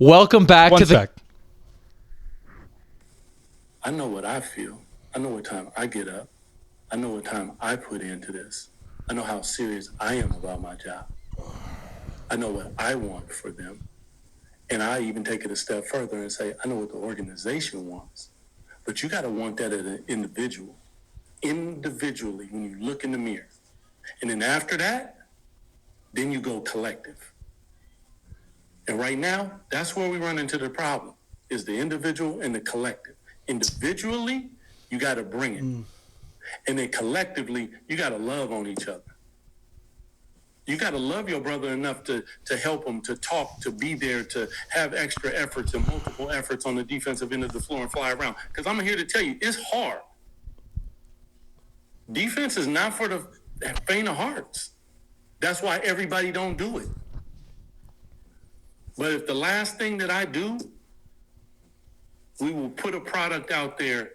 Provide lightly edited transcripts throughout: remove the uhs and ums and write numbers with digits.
Welcome back to the... I know what I feel. I know what time I get up. I know what time I put into this. I know how serious I am about my job. I know what I want for them. And I even take it a step further and say, I know what the organization wants. But you got to want that as an individual. Individually, when you look in the mirror. And then after that, then you go collective. And right now, that's where we run into the problem, is the individual and the collective. Individually, you got to bring it. And then collectively, you got to love on each other. You got to love your brother enough to help him, to talk, to be there, to have extra efforts and multiple efforts on the defensive end of the floor and fly around. Because I'm here to tell you, it's hard. Defense is not for the faint of hearts. That's why everybody don't do it. But if the last thing that I do, we will put a product out there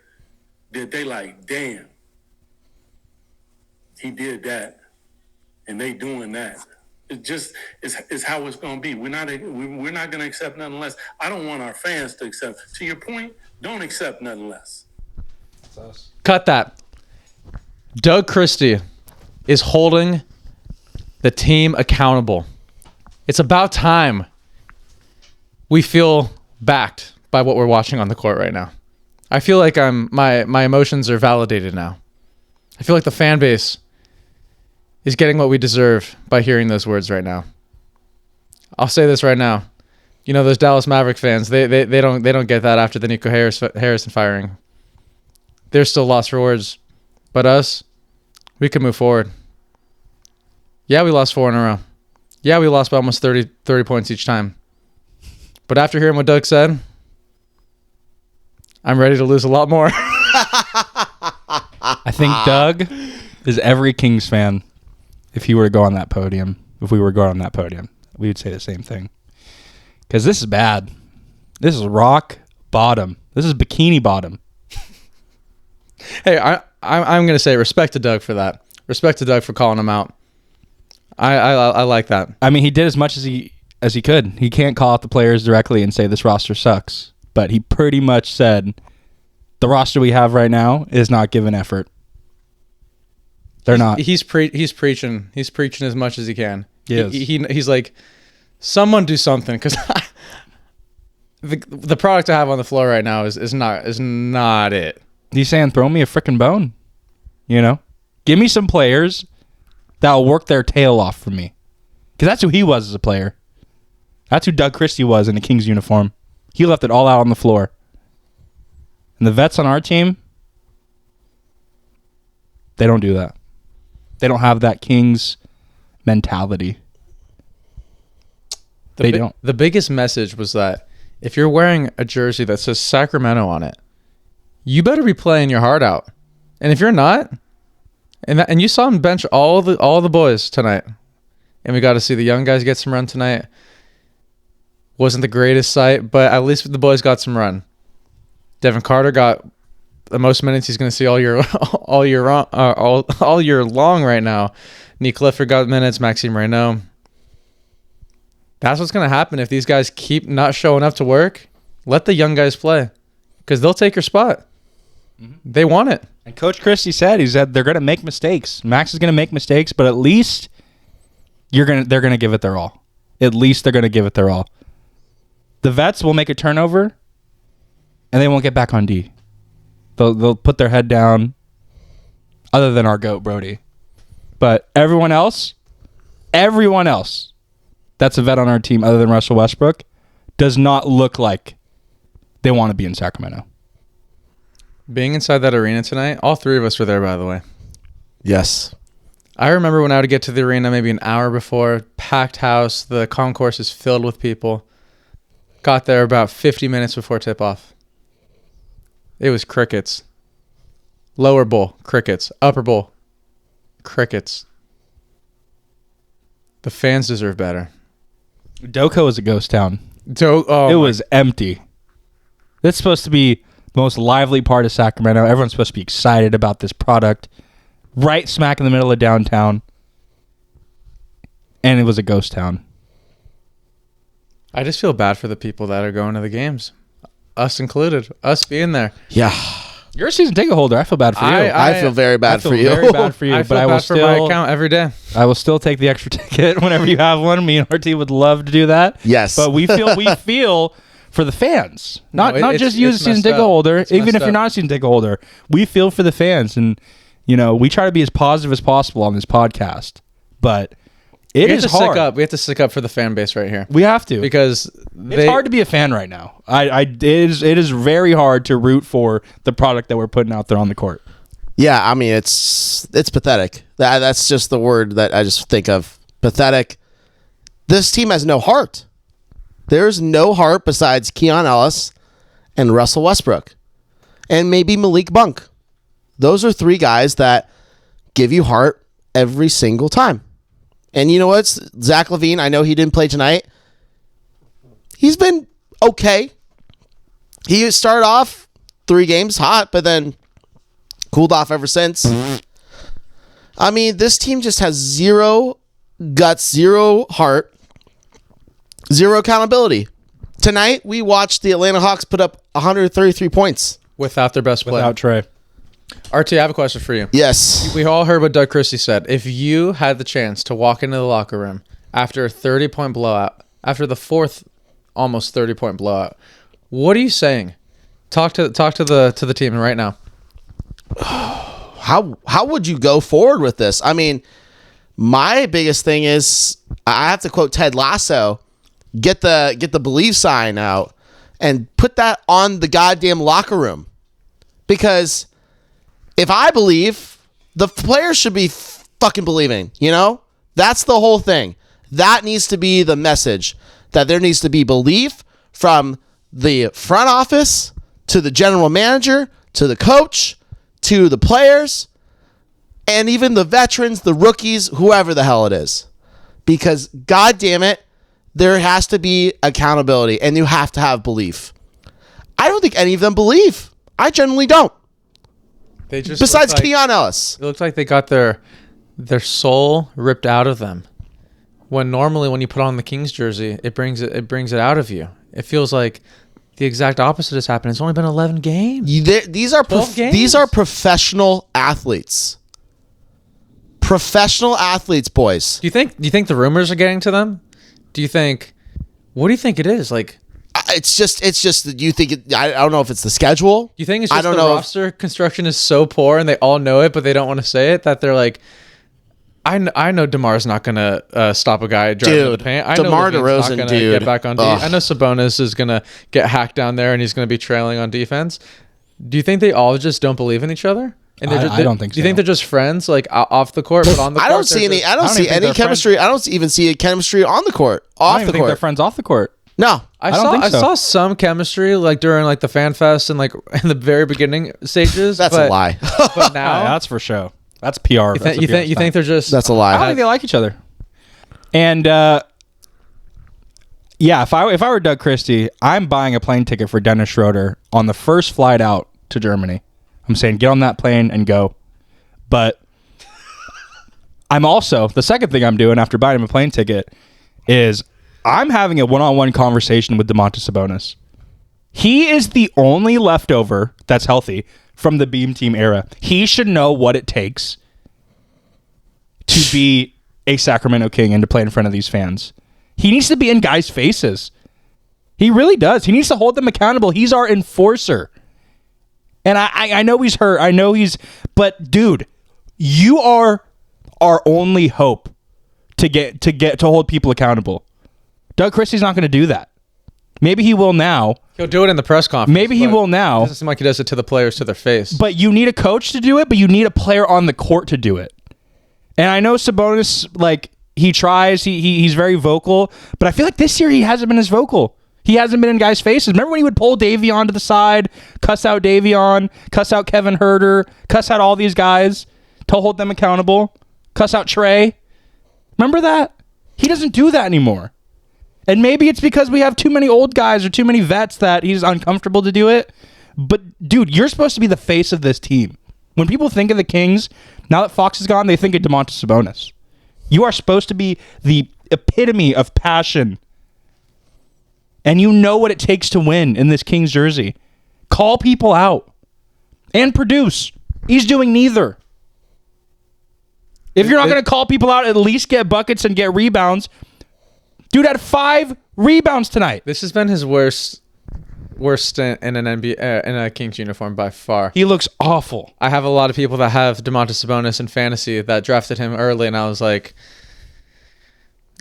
that they like, damn, he did that. And they doing that. It just is how it's going to be. We're not going to accept nothing less. I don't want our fans to accept. To your point, don't accept nothing less. Cut that. Doug Christie is holding the team accountable. It's about time we feel backed by what we're watching on the court right now. I feel like my emotions are validated now. I feel like the fan base is getting what we deserve by hearing those words right now. I'll say this right now. You know, those Dallas Maverick fans, they don't get that after the Nico Harrison firing. They're still lost for words. But us, we can move forward. Yeah, we lost 4 in a row. Yeah, we lost by almost 30 points each time. But after hearing what Doug said, I'm ready to lose a lot more. I think Doug is every Kings fan. If he were to go on that podium, we would say the same thing. Because this is bad. This is rock bottom. This is bikini bottom. Hey, I'm going to say respect to Doug for that. Respect to Doug for calling him out. I like that. I mean, he did as much as he could. He can't call out the players directly and say this roster sucks. But he pretty much said the roster we have right now is not giving effort. They're not. He's preaching. He's preaching as much as he can. Yes. He's like, someone do something, because the product I have on the floor right now is not it. He's saying, throw me a freaking bone. You know, give me some players that will work their tail off for me, because that's who he was as a player. That's who Doug Christie was in a Kings uniform. He left it all out on the floor. And the vets on our team, they don't do that. They don't have that Kings mentality. They don't. The biggest message was that if you're wearing a jersey that says Sacramento on it, you better be playing your heart out. And if you're not, and you saw him bench all the boys tonight, and we got to see the young guys get some run tonight. Wasn't the greatest sight, but at least the boys got some run. Devin Carter got the most minutes he's going to see all year long right now. Nick Clifford got minutes. Maxime Reynaud. That's what's going to happen if these guys keep not showing up to work. Let the young guys play, because they'll take your spot. Mm-hmm. They want it. And Coach Christie said, they're going to make mistakes. Max is going to make mistakes, but at least they're going to give it their all. At least they're going to give it their all. The vets will make a turnover, and they won't get back on D. They'll put their head down, other than our GOAT, Brody. But everyone else that's a vet on our team other than Russell Westbrook does not look like they want to be in Sacramento. Being inside that arena tonight, all 3 of us were there, by the way. Yes. I remember when I would get to the arena maybe an hour before, packed house, the concourse is filled with people. Got there about 50 minutes before tip-off. It was crickets. Lower bowl, crickets. Upper bowl, crickets. The fans deserve better. Doco is a ghost town. It was empty. That's supposed to be the most lively part of Sacramento. Everyone's supposed to be excited about this product. Right smack in the middle of downtown. And it was a ghost town. I just feel bad for the people that are going to the games, us included, us being there. Yeah. You're a season ticket holder. I feel bad for you. I feel very bad for you. Very bad for you. I feel bad for my account every day. I will still take the extra ticket whenever you have one. Me and RT would love to do that. Yes. But we feel for the fans. Not just you as a season ticket up. holder. It's Even messed if you're up. not a season ticket holder, we feel for the fans. And, we try to be as positive as possible on this podcast. But it is hard. We have to stick up for the fan base right here. We have to. Because It's hard to be a fan right now. It is very hard to root for the product that we're putting out there on the court. Yeah, I mean, it's pathetic. That's just the word that I just think of. Pathetic. This team has no heart. There's no heart besides Keon Ellis and Russell Westbrook. And maybe Malik Monk. Those are three guys that give you heart every single time. And you know what? Zach LaVine, I know he didn't play tonight. He's been okay. He started off 3 games hot, but then cooled off ever since. I mean, this team just has zero guts, zero heart, zero accountability. Tonight, we watched the Atlanta Hawks put up 133 points. without their best player. Without Trey. RT, I have a question for you. Yes. We all heard what Doug Christie said. If you had the chance to walk into the locker room after a 30-point blowout, after the fourth almost 30-point blowout, what are you saying? Talk to the team right now. How would you go forward with this? I mean, my biggest thing is I have to quote Ted Lasso, get the believe sign out and put that on the goddamn locker room. Because if I believe, the players should be fucking believing, you know? That's the whole thing. That needs to be the message, that there needs to be belief from the front office to the general manager, to the coach, to the players, and even the veterans, the rookies, whoever the hell it is. Because, God damn it, there has to be accountability, and you have to have belief. I don't think any of them believe. I generally don't. They just Besides look like, Keon Ellis. it looks like they got their soul ripped out of them. When normally when you put on the Kings jersey, it brings it out of you. It feels like the exact opposite has happened. It's only been 11 games. These are 12 games? these are professional athletes. Professional athletes, boys. Do you think the rumors are getting to them? What do you think it is? Like, It's just that you think I don't know if it's the schedule. do you think it's I just don't the know if- roster construction is so poor and they all know it, but they don't want to say it, that they're like, I know DeMar's not going to stop a guy driving in the Dude, paint. I know DeMar LaVine's DeRozan, not gonna dude. get back on D. Ugh. I know Sabonis is going to get hacked down there and he's going to be trailing on defense. Do you think they all just don't believe in each other? And I don't think Do you so. think they're just friends, like off the court, but on the court? I don't see any. I don't I don't see even think any they're chemistry. I don't even see chemistry on the court. I Off don't even the think they're court. friends off the court. No. I don't saw think so. I saw some chemistry like during like the fan fest and like in the very beginning stages. That's but, a lie. But now that's for show. That's PR. you think they're just That's a I lie. don't think they like each other. And yeah, if I were Doug Christie, I'm buying a plane ticket for Dennis Schroeder on the first flight out to Germany. I'm saying get on that plane and go. But I'm also, the second thing I'm doing after buying him a plane ticket is I'm having a one-on-one conversation with Domantas Sabonis. He is the only leftover that's healthy from the Beam Team era. He should know what it takes to be a Sacramento King and to play in front of these fans. He needs to be in guys' faces. He really does. He needs to hold them accountable. He's our enforcer. And I know he's hurt. I know but dude, you are our only hope to hold people accountable. Doug Christie's not going to do that. Maybe he will now. he'll do it in the press conference. Maybe he but will now. It doesn't seem like he does it to the players to their face. But you need a coach to do it, but you need a player on the court to do it. And I know Sabonis, like, he tries, he's very vocal, but I feel like this year he hasn't been as vocal. He hasn't been in guys' faces. Remember when he would pull Davion to the side, cuss out Davion, cuss out Kevin Herter, cuss out all these guys to hold them accountable, cuss out Trey? Remember that? He doesn't do that anymore. And maybe it's because we have too many old guys or too many vets that he's uncomfortable to do it. But, dude, you're supposed to be the face of this team. When people think of the Kings, now that Fox is gone, they think of Domantas Sabonis. You are supposed to be the epitome of passion And you know what it takes to win in this Kings jersey. Call people out. And produce. He's doing neither. If you're not going to call people out, at least get buckets and get rebounds. Dude had 5 rebounds tonight. This has been his worst stint in an NBA in a Kings uniform by far. He looks awful. I have a lot of people that have Domantas Sabonis in fantasy that drafted him early, and I was like,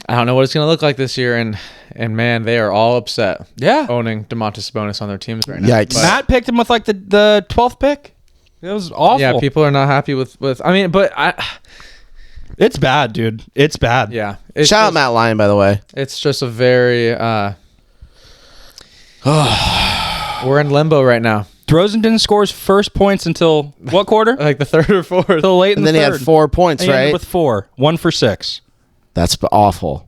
I don't know what it's going to look like this year, and man, they are all upset. Yeah. Owning Domantas Sabonis on their teams right now. Yikes. Matt picked him with like the 12th pick. It was awful. Yeah, people are not happy with. I mean, but It's bad, dude. It's bad. yeah. Shout out Matt Lyon, by the way. It's just a very. We're in limbo right now. DeRozan didn't score his first points until what quarter? Like the third or fourth. Until late in And the then he third. had 4 points, And he ended right? with 4. 1 for 6. That's awful.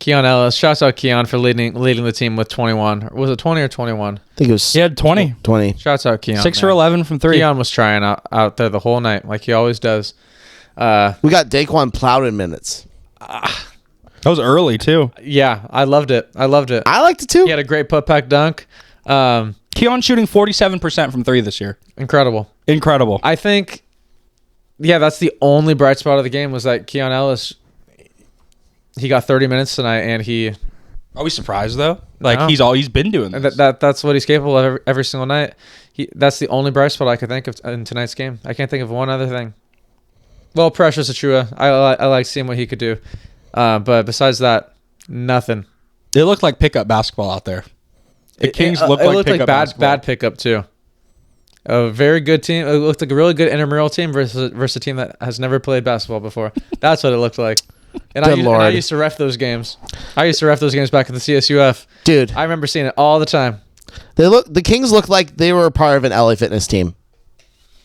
Keon Ellis. Shouts out Keon for leading the team with 21. Was it 20 or 21? I think it was He had 20. 20. Shouts out Keon. 6 man. for 11 from 3. Keon was trying out there the whole night, like he always does. We got Daquan Plowden minutes. That was early, too. Yeah, I loved it. I liked it too. He had a great putback dunk. Keon shooting 47% from 3 this year. Incredible. Incredible. I think, yeah, that's the only bright spot of the game was that Keon Ellis, he got 30 minutes tonight, and Are we surprised, though? Like, No. he's been doing this. that's what he's capable of every single night. That's the only bright spot I could think of in tonight's game. I can't think of one other thing. Well, Precious Achua, I like seeing what he could do. But besides that, nothing. It looked like pickup basketball out there. The Kings looked like pickup basketball. bad pickup too. A very good team. It looked like a really good intramural team versus a team that has never played basketball before. That's what it looked like. And Good I Lord. used to ref those games. I used to ref those games back at the CSUF. Dude, I remember seeing it all the time. the Kings looked like they were a part of an LA Fitness team.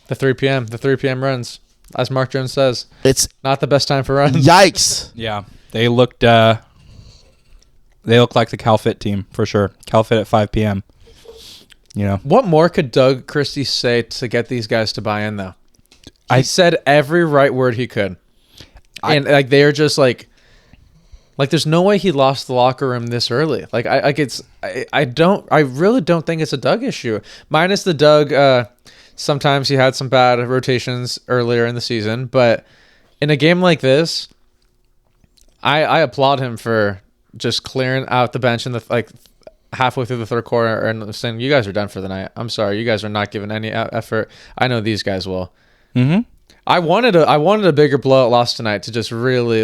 The 3 p.m. runs, as Mark Jones says, It's not the best time for runs. yikes. Yeah. They looked like the CalFit team, for sure. CalFit at 5 p.m. You know. What more could Doug Christie say to get these guys to buy in, though? He said every right word he could. And like they're just like there's no way he lost the locker room this early. Like I really don't think it's a Doug issue. Minus the Doug sometimes he had some bad rotations earlier in the season, but in a game like this, I applaud him for just clearing out the bench in the halfway through the third quarter and saying, "You guys are done for the night. I'm sorry, you guys are not giving any effort. I know these guys will." Mm-hmm. I wanted a bigger blowout loss tonight to just really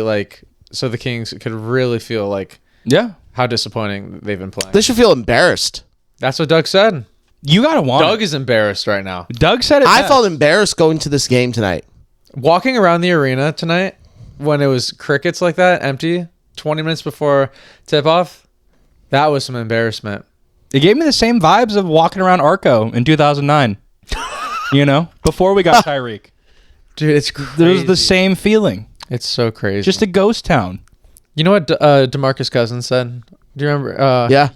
so the Kings could really feel like Yeah. how disappointing they've been playing. They should feel embarrassed. That's what Doug said. You got to want Doug it. is embarrassed right now. Doug said it I best. felt embarrassed going to this game tonight. Walking around the arena tonight when it was crickets like that, empty, 20 minutes before tip-off, that was some embarrassment. It gave me the same vibes of walking around Arco in 2009. You know, before we got Tyreek. Dude, it's crazy. There's the same feeling. It's so crazy. Just a ghost town. You know what DeMarcus Cousins said? Do you remember? Yeah.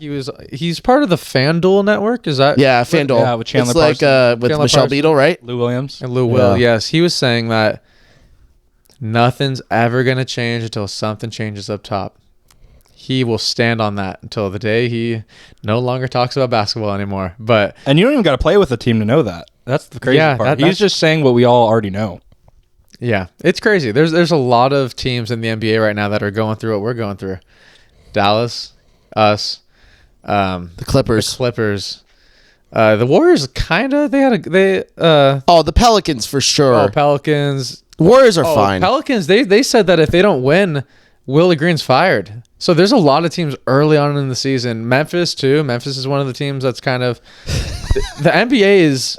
He's part of the FanDuel network. Is that? Yeah, FanDuel. Yeah, with Chandler it's like with Chandler Michelle Parsons. Beadle, right? Lou Williams. And Lou Will, Yeah. yes. He was saying that nothing's ever going to change until something changes up top. He will stand on that until the day he no longer talks about basketball anymore. But And you don't even got to play with the team to know that. That's the crazy Yeah, part. that's- He's just saying what we all already know. yeah, it's crazy. There's a lot of teams in the NBA right now that are going through what we're going through. Dallas, us, The the Clippers. Clippers, the Warriors. Oh, the Pelicans for sure. Pelicans. Warriors are fine. Pelicans. They said that if they don't win, Willie Green's fired. So there's a lot of teams early on in the season. Memphis too. Memphis is one of the teams that's kind of the NBA is.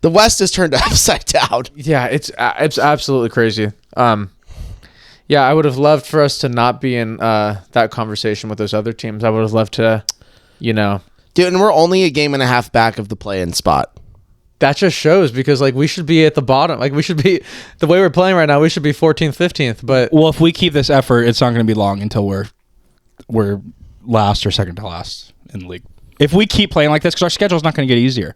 The West is turned upside down. Yeah, it's absolutely crazy. Yeah, I would have loved for us to not be in that conversation with those other teams. I would have loved to, Dude, and we're only a game and a half back of the play-in spot. that just shows because we should be at the bottom. We should be the way we're playing right now. We should be 14th, 15th. But Well, if we keep this effort, it's not going to be long until we're last or second to last in the league. If we keep playing like this, because our schedule's not going to get easier.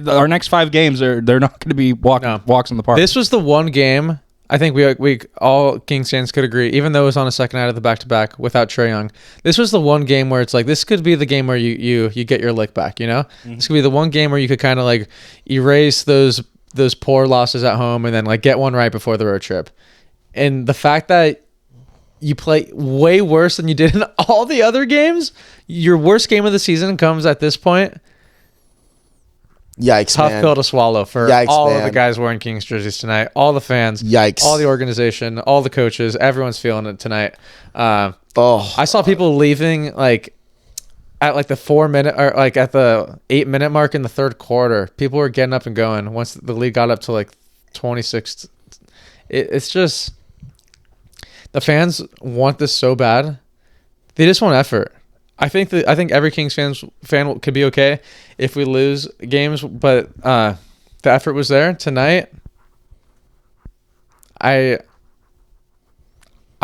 Our next 5 games they're not going to be walks in the park. this was the one game I think we all Kings fans could agree, even though it was on a second night of the back-to-back without Trae Young, this was the one game where it's like, this could be the game where you get your lick back, you know? Mm-hmm. This could be the one game where you could kind of like erase those poor losses at home and then like get one right before the road trip. And the fact that you play way worse than you did in all the other games, your worst game of the season comes at this point. Yikes, Tough man. pill to swallow for Yikes, all of man. the guys wearing Kings jerseys tonight, all the fans, Yikes. all the organization, all the coaches, everyone's feeling it tonight. Oh, I saw people leaving like at like the 4 minute or like at the 8 minute mark in the third quarter. People were getting up and going once the lead got up to like 26. It's just the fans want this so bad. They just want effort. I think every Kings fan could be okay if we lose games, but the effort was there tonight. I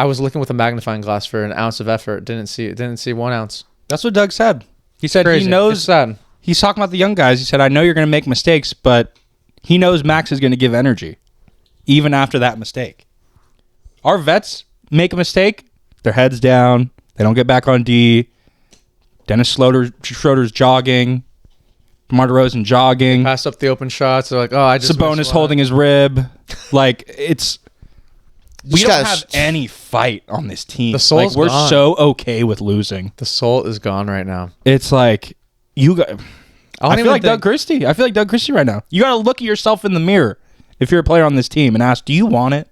was looking with a magnifying glass for an ounce of effort. Didn't see 1 ounce. That's what Doug said. He said Crazy. he knows. It's sad. He's talking about the young guys. He said, I know you're going to make mistakes, but he knows Max is going to give energy even after that mistake. Our vets make a mistake, their heads down. They don't get back on D. Dennis Schroeder's jogging. DeMar DeRozan jogging. Pass up the open shots. They're like, oh, I just Sabonis missed one. holding his rib. Like, it's... We Just don't gotta- have any fight on this team. The soul's like, we're gone. so okay with losing. The soul is gone right now. It's like, you got... I feel like think- Doug Christie. I feel like Doug Christie right now. You got to look at yourself in the mirror if you're a player on this team and ask, do you want it?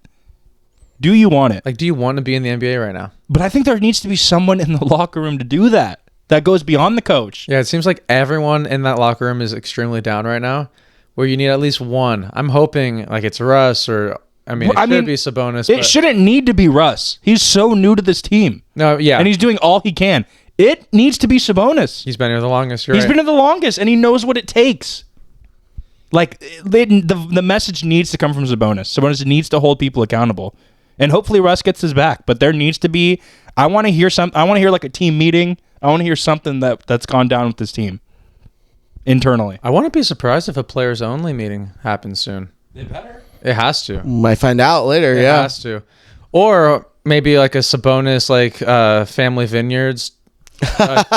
Do you want it? Like, do you want to be in the NBA right now? But I think there needs to be someone in the locker room to do that. That goes beyond the coach. Yeah, it seems like everyone in that locker room is extremely down right now, where you need at least one. I'm hoping like it's Russ or, I mean, Well, it should be Sabonis. It but- shouldn't need to be Russ. He's so new to this team. No, yeah. And he's doing all he can. It needs to be Sabonis. He's been here the longest. You're He's right. been here the longest, and he knows what it takes. Like, the message needs to come from Sabonis. Sabonis needs to hold people accountable. And hopefully Russ gets his back. But there needs to be... I want to hear like a team meeting. I want to hear something that's gone down with this team internally. I wouldn't be surprised if a players only meeting happens soon. It better. It has to. might find out later. It Yeah. has to. Or maybe like a Sabonis like family vineyards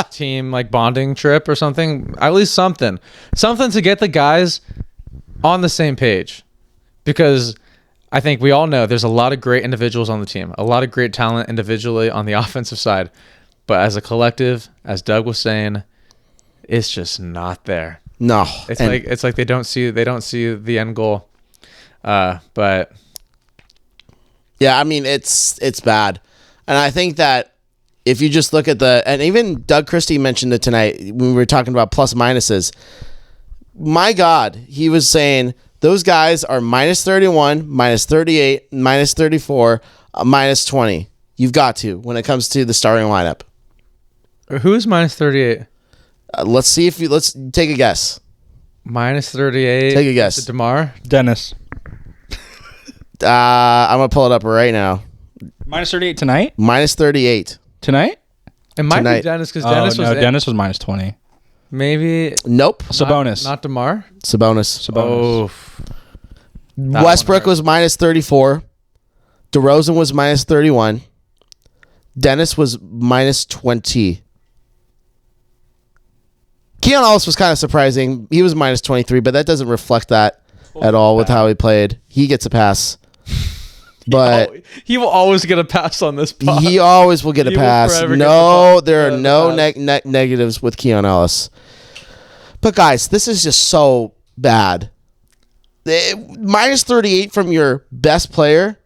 team like bonding trip or something. At least something to get the guys on the same page, because I think we all know there's a lot of great individuals on the team, a lot of great talent individually on the offensive side, but as a collective, as Doug was saying, it's just not there. No. It's like they don't see the end goal. But Yeah, I mean it's bad, and I think that if you just look at and even Doug Christie mentioned it tonight when we were talking about plus minuses. My God, he was saying those guys are minus 31, minus 38, minus 34, minus 20. You've got to when it comes to the starting lineup. who's minus 38? Let's take a guess. Minus 38. Take a guess. Is it DeMar? Dennis. I'm gonna pull it up right now. Minus 38 tonight? Minus 38. Tonight? It might Tonight. be Dennis because Dennis was in. Dennis was minus 20. Maybe Nope. Sabonis. Not DeMar. Sabonis. Sabonis. That Westbrook one hurt. was minus 34. DeRozan was minus 31. Dennis was minus 20. Keon Ellis was kind of surprising. He was minus 23, but that doesn't reflect that at all with how he played. He gets a pass. But he will always get a pass on this pod. he always will get a He will pass. forever get No, the there are the no pass. negatives with Keon Ellis. But guys, this is just so bad. Minus 38 from your best player.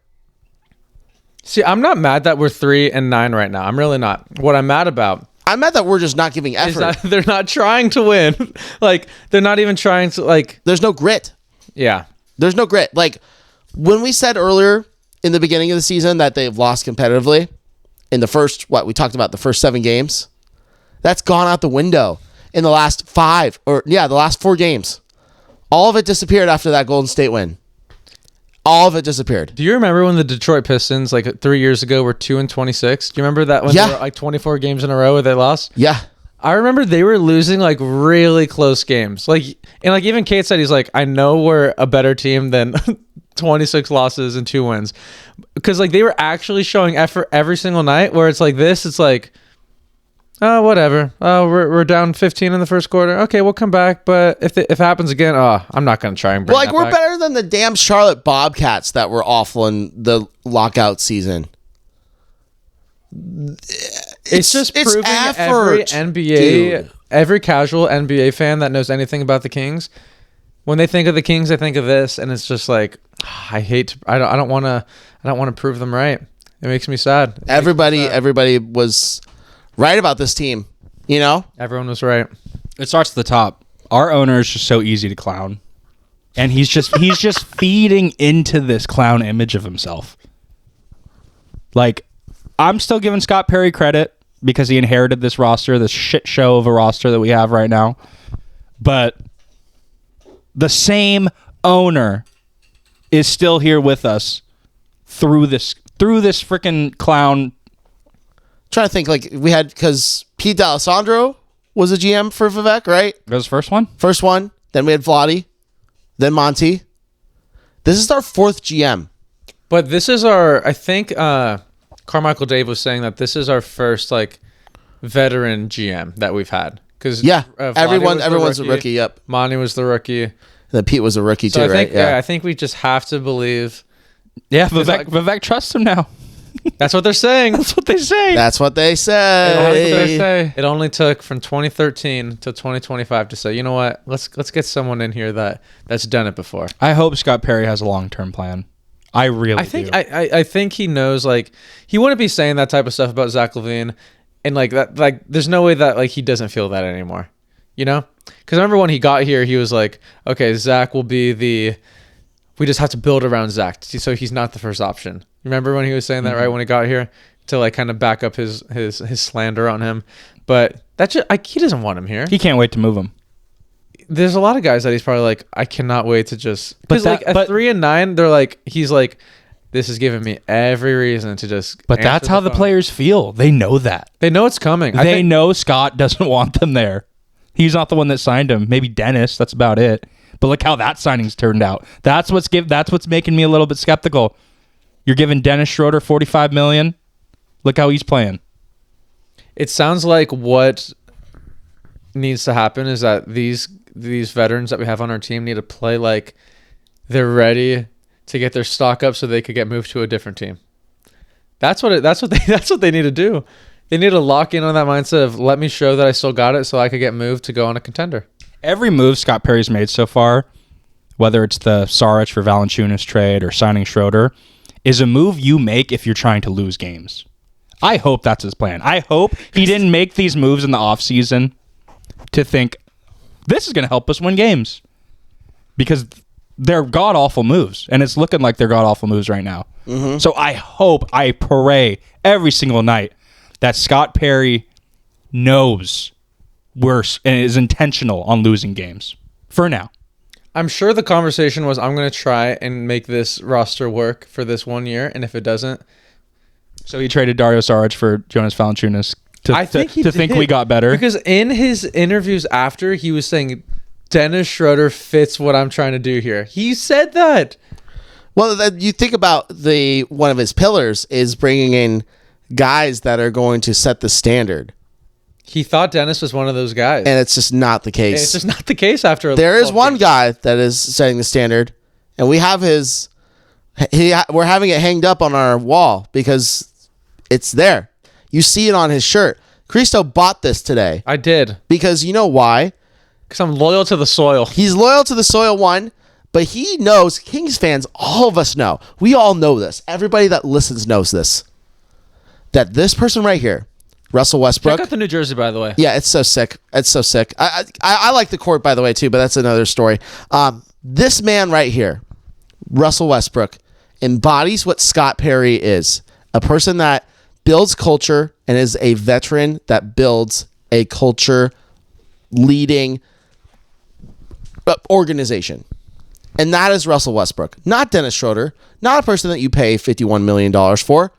See, I'm not mad that we're 3-9 right now. I'm really not. What I'm mad about I'm mad that we're just not giving is effort. that they're not trying to win. Like, they're not even trying to, like, There's no grit. yeah. There's no grit. Like when we said earlier in the beginning of the season that they've lost competitively in the first, we talked about the first 7 games. That's gone out the window in the last the last 4 games. All of it disappeared after that Golden State win. All of it disappeared. Do you remember when the Detroit Pistons, like 3 years ago, were 2-26? Do you remember that when Yeah. they were like 24 games in a row where they lost? Yeah. I remember they were losing like really close games. Like, and like even Kate said, he's like, I know we're a better team than 26 losses and 2 wins. Because like they were actually showing effort every single night, where it's like this, it's like, oh, whatever. Oh, we're down 15 in the first quarter. Okay, we'll come back. But if it happens again, I'm not going to try and bring Like, that we're back. better than the damn Charlotte Bobcats that were awful in the lockout season. It's just proving effort, dude. every casual NBA fan that knows anything about the Kings, when they think of the Kings, they think of this, and it's just like, I don't want to prove them right. It makes me sad. Everybody was right about this team, you know? Everyone was right. It starts at the top. Our owner is just so easy to clown. And he's just feeding into this clown image of himself. Like, I'm still giving Scott Perry credit because he inherited this roster, this shit show of a roster that we have right now. But the same owner is still here with us through this freaking clown. Trying to think, like, we had, because Pete D'Alessandro was a GM for Vivek, right? That was the first one? First one. Then we had Vladi. Then Monty. This is our 4th GM. But this is I think Carmichael Dave was saying that this is our first like veteran GM that we've had. Because everyone's a rookie. Yep. Monty was the rookie. And then Pete was a rookie So too, I think, right? I think we just have to believe. Yeah, Vivek trusts him now. That's what they're saying. That's what they say. That's what they say. It only took from 2013 to 2025 to say, you know what? Let's get someone in here that's done it before. I hope Scott Perry has a long-term plan. I really do. I think he knows, like, he wouldn't be saying that type of stuff about Zach LaVine, and like that, like there's no way that like he doesn't feel that anymore, you know? Because remember when he got here, he was like, okay, Zach will be we just have to build around Zach, so he's not the first option. You remember when he was saying that, right, when he got here, to like kind of back up his slander on him? But that's just, like, he doesn't want him here. He can't wait to move him. There's a lot of guys that he's probably like, I cannot wait to just, But because like at 3-9, they're like, he's like, this is giving me every reason to just. But that's how the phone. players feel. They know that. They know it's coming. They know Scott doesn't want them there. He's not the one that signed him. Maybe Dennis. That's about it. But look how that signing's turned out. That's what's making me a little bit skeptical. You're giving Dennis Schroeder $45 million. Look how he's playing. It sounds like what needs to happen is that these veterans that we have on our team need to play like they're ready to get their stock up so they could get moved to a different team. That's what they need to do. They need to lock in on that mindset of, let me show that I still got it so I could get moved to go on a contender. Every move Scott Perry's made so far, whether it's the Saric for Valanciunas trade or signing Schroeder, is a move you make if you're trying to lose games. I hope that's his plan. I hope he didn't make these moves in the offseason to think, this is going to help us win games. Because they're god-awful moves, and it's looking like they're god-awful moves right now. Mm-hmm. So I pray every single night that Scott Perry knows worse and is intentional on losing games for now. I'm sure the conversation was, I'm going to try and make this roster work for this 1 year, and if it doesn't. So he traded Dario Saric for Jonas Valanciunas to think we got better. Because in his interviews after, he was saying, Dennis Schroeder fits what I'm trying to do here. He said that. Well, you think about one of his pillars is bringing in guys that are going to set the standard. He thought Dennis was one of those guys. And it's just not the case. And it's just not the case after. There is one guy that is setting the standard, and we have we're having it hanged up on our wall because it's there. You see it on his shirt. Cristo bought this today. I did. Because you know why? Because I'm loyal to the soil. He's loyal to the soil, one, but he knows, Kings fans, all of us know, we all know this. Everybody that listens knows this. That this person right here, Russell Westbrook. Check out the New Jersey, by the way. Yeah, it's so sick. It's so sick. I like the court, by the way, too, but that's another story. This man right here, Russell Westbrook, embodies what Scott Perry is. A person that builds culture and is a veteran that builds a culture leading organization. And that is Russell Westbrook, not Dennis Schroeder, not a person that you pay $51 million for.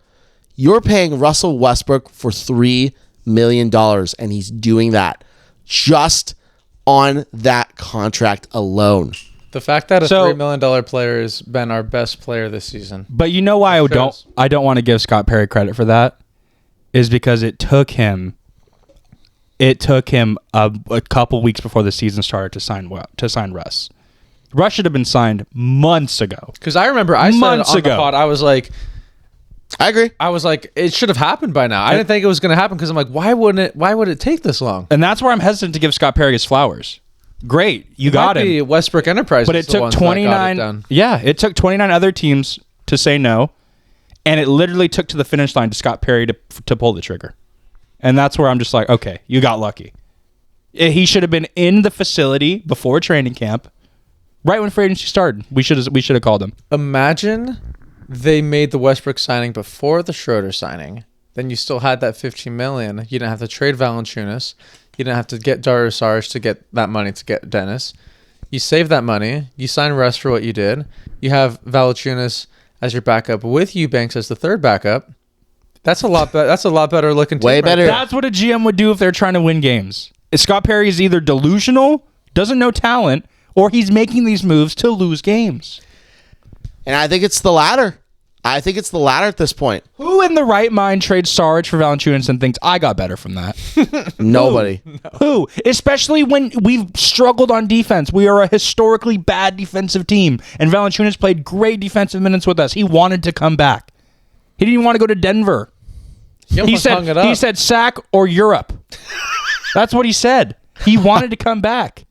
You're paying Russell Westbrook for $3 million, and he's doing that just on that contract alone. The fact that a So- $3 million player has been our best player this season. But you know why shows. I don't want to give Scott Perry credit for that is because it took him a couple weeks before the season started to sign Russ. Russ should have been signed months ago. Because I remember I said Months on ago. the pod, I was like, agree. it should have happened by now. I didn't think it was going to happen because I'm like, why would it take this long? And that's where I'm hesitant to give Scott Perry his flowers. Great, you got Might be him. Westbrook Enterprises, But it the took ones that got it 29 done. Yeah, it took 29 other teams to say no, and it literally took to the finish line to Scott Perry to pull the trigger. And that's where I'm just like, okay, you got lucky. He should have been in the facility before training camp, right when free agency started. We should have called him. Imagine they made the Westbrook signing before the Schroeder signing. Then you still had that $15 million. You didn't have to trade Valanciunas. You didn't have to get Dario Saric to get that money to get Dennis. You save that money. You sign Russ for what you did. You have Valanciunas as your backup with Eubanks as the third backup. That's a lot. That's a lot better looking. Way team right better. there. That's what a GM would do if they're trying to win games. Scott Perry is either delusional, doesn't know talent, or he's making these moves to lose games. And I think it's the latter. I think it's the latter at this point. Who in the right mind trades Saric for Valanciunas and thinks I got better from that? Nobody. Who? Especially when we've struggled on defense. We are a historically bad defensive team, and Valanciunas played great defensive minutes with us. He wanted to come back. He didn't even want to go to Denver. He almost hung it up. He said sack or Europe. That's what he said. He wanted to come back.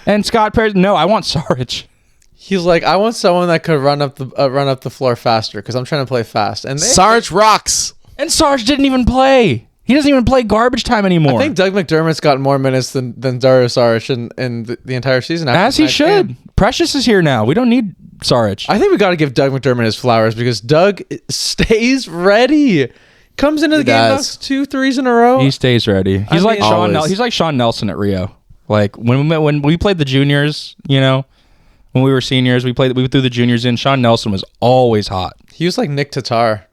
And Scott Perry, no, I want Saric. He's like, I want someone that could run up the floor faster because I'm trying to play fast. And Sarge rocks. And Sarge didn't even play. He doesn't even play garbage time anymore. I think Doug McDermott's gotten more minutes than Dario Saric in the entire season. after As he tonight's should. game. Precious is here now. We don't need Saric. I think we got to give Doug McDermott his flowers because Doug stays ready. Comes into the game, does. knocks 2 threes in a row. He stays ready. He's like mean- Sean. Always. He's like Sean Nelson at Rio. Like when we played the juniors, when we were seniors, we threw the juniors in. Sean Nelson was always hot. He was like Nick Tatar.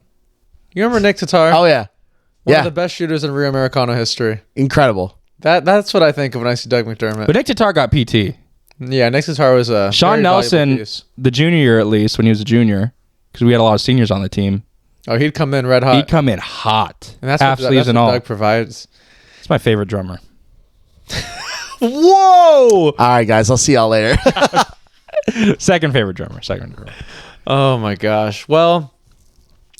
You remember Nick Tatar? Oh, yeah. One Yeah. of the best shooters in Rio Americano history. Incredible. That's what I think of when I see Doug McDermott. But Nick Tatar got PT. Yeah, Nick Tatar was a Sean very valuable Nelson, piece. the junior year at least, when he was a junior, because we had a lot of seniors on the team, Oh, he'd come in red hot. he'd come in hot, and that's half what, sleeves that's and what all. Doug provides. It's my favorite drummer. Whoa! All right, guys. I'll see y'all later. Second favorite drummer. Oh my gosh. Well,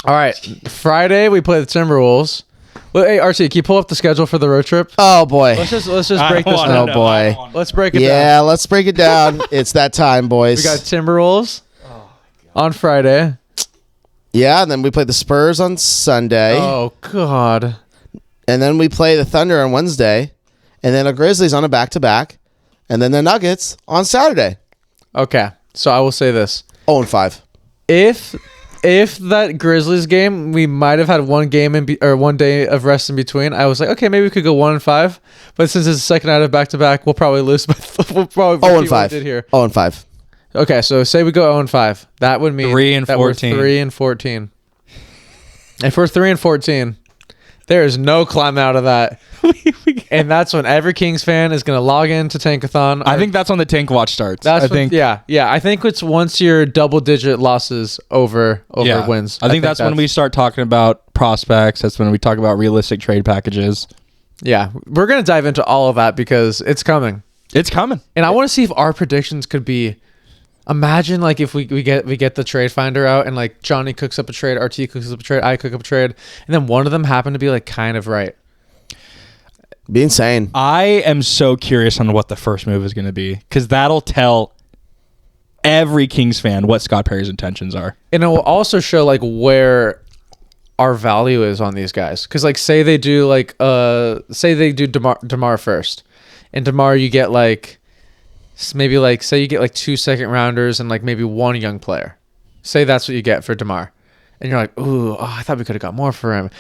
all right. Friday we play the Timberwolves. Well, hey, RT, can you pull up the schedule for the road trip? Oh, boy. Let's just break this wanna down. know. boy. Let's break it down. Yeah, let's break it down. It's that time, boys. We got Timberwolves on Friday. Yeah, and then we play the Spurs on Sunday. Oh God. And then we play the Thunder on Wednesday. And then the Grizzlies on a back-to-back. And then the Nuggets on Saturday. Okay. So I will say this: 0-5. if that Grizzlies game, we might have had one game or 1 day of rest in between. I was like, okay, maybe we could go 1-5. But since it's the second night of back-to-back, we'll probably lose. We'll probably repeat what we did here. 0-5. Okay, so say we go 0-5. That would mean 3 and that we're 14. 3 and 14. If we're 3 and 14, there is no climb out of that. And that's when every Kings fan is going to log into Tankathon. I think that's when the tank watch starts. that's I think. yeah. I think it's once you're double-digit losses over Yeah. wins. I think that's when we start talking about prospects. That's when we talk about realistic trade packages. Yeah, we're going to dive into all of that because it's coming. It's coming. And I want to see if our predictions could be. Imagine like if we get the trade finder out and like Johnny cooks up a trade, RT cooks up a trade, I cook up a trade, and then one of them happened to be like kind of right. Be insane. I am so curious on what the first move is going to be because that'll tell every Kings fan what Scott Perry's intentions are. And it will also show like where our value is on these guys. Because like say they do DeMar first, and DeMar you get like maybe like say you get like 2 second rounders and like maybe 1 young player. Say that's what you get for DeMar, and you're like, ooh, I thought we could have got more for him,